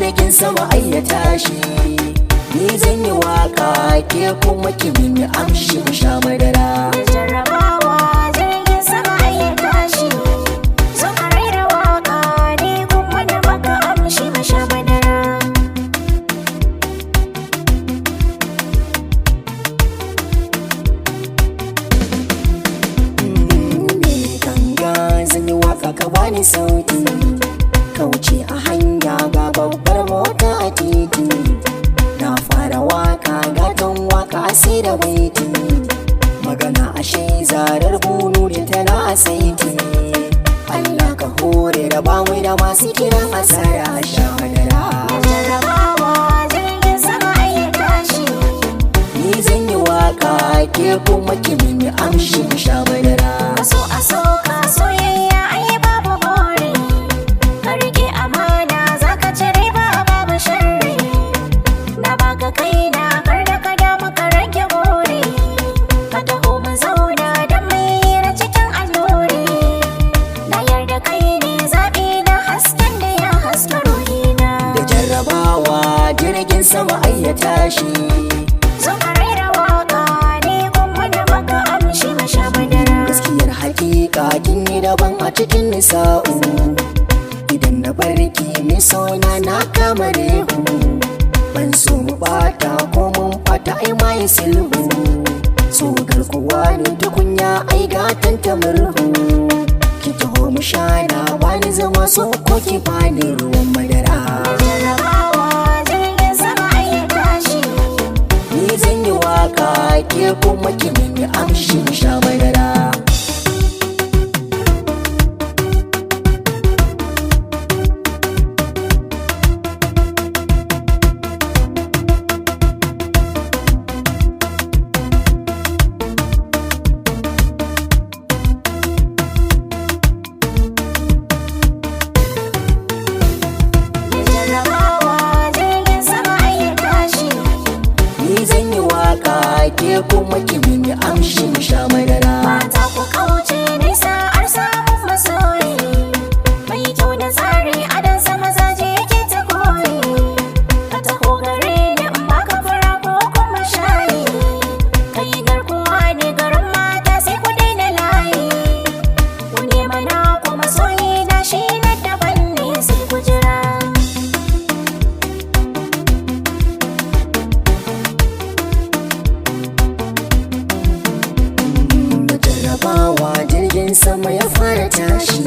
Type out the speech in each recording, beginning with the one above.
jirgin sama ai ya tashi. Ni zan yi waka ke kuma ki mini amshi mu sha madara. Jarrabawa jirgin sama ai ya tashi, zo ka raira waka ni kuma da maka amshi mu sha madara. Zan yi waka ka bani sauti, kauce a hanya ga babbar mota a titi. Na fara waka gatan waka sai da baiti, magana ashe zarar bunu da tana a saiti. Allah ka hore da bamu da masu kiran asara sha madara. Jarrabawa jirgin sama ai ya tashi, Ni zan yi waka ke kuma ki mini amshi mu sha madara. so a soka soyayya ai babu bore, ka rike amana zaka ci riba babu sharri. Na baka kaina kar da ka damu ka rage gore, ka taho mu zauna don mu hira cikin allure. Na yarda kai ne zaɓi na hasken da ya haska ruhina. Da jarrabawa jirgin sama ai ya tashi. Zo ka raira waka ni kuma da maka amshi mu sha madara. Gaskiyar hakika kin yi daban a cikin nisa'u, idan na barki mai sona na kama rehu. Ban so mu bata ko mun fata ai mai sulhu, so garkuwa ne tukunya ai gatan ta murhu. Ki taho mu shana bani zama so ko ki bani ruwan madara. Jarrabawa jirgin sama ai ya tashi, Ni zan yi waka ke kuma ki mini amshi mu sha madara. jarrabawa jirgin sama ai ya tashi. Ni zan yi waka ke kuma ki mini amshi mu sha madara. Mata ku kauce nisa ar samun masoyi, mai kyau da tsari adan sama zaje yake ta koyi. Ka taho gare ni in baka fura ko kuma shayi, kai garkuwa ne garin mata sai ku daina layi. Ku nema na ku masoyi na shi na daban ne sai ku jira. Da jarrabawa jirgin sama ya fara tashi.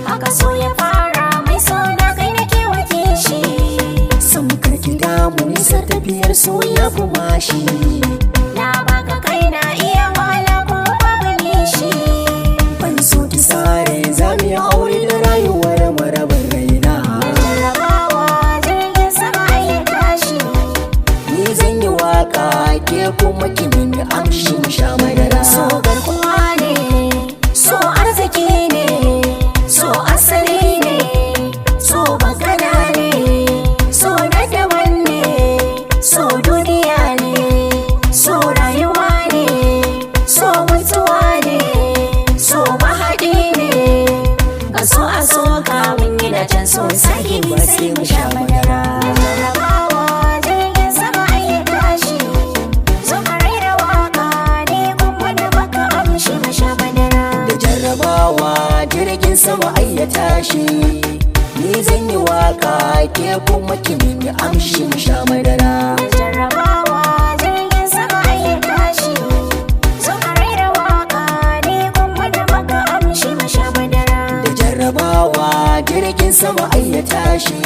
Haka so ya fara mai so da kai nake wake shi. Sam karki damu nisa tafiyar so ya fi mashi. Na baka kai na iya wahala ko babu nishi. Ban so ki sare za mu yi aure da rayuwar marabar raina. Jarrabawa jirgin sama ai ya tashi, Ni zan yi waka ke kuma ki mini amshi mu sha madara. so garkuwa ne, so arziki ne, so asali ne, so magana ne, so na daban ne, so duniya ne, so rayuwa ne, so mutuwa ne, so mahaɗi ne. Ka so a so ka mun yi da can so sahibi sai mu sha madara. Jarrabawa jirgin sama ai ya tashi, zo ka raira waka ni kuma da maka amshi mu sha madara. Da jarrabawa jirgin sama ai ya tashi. Ni zan yi waka ke kuma ki mini amshi mu sha madara. Jarrabawa jirgin sama ai ya tashi, zo ka raira waka ni kuma da maka amshi mu sha madara. Da jarrabawa jirgin sama ai ya tashi.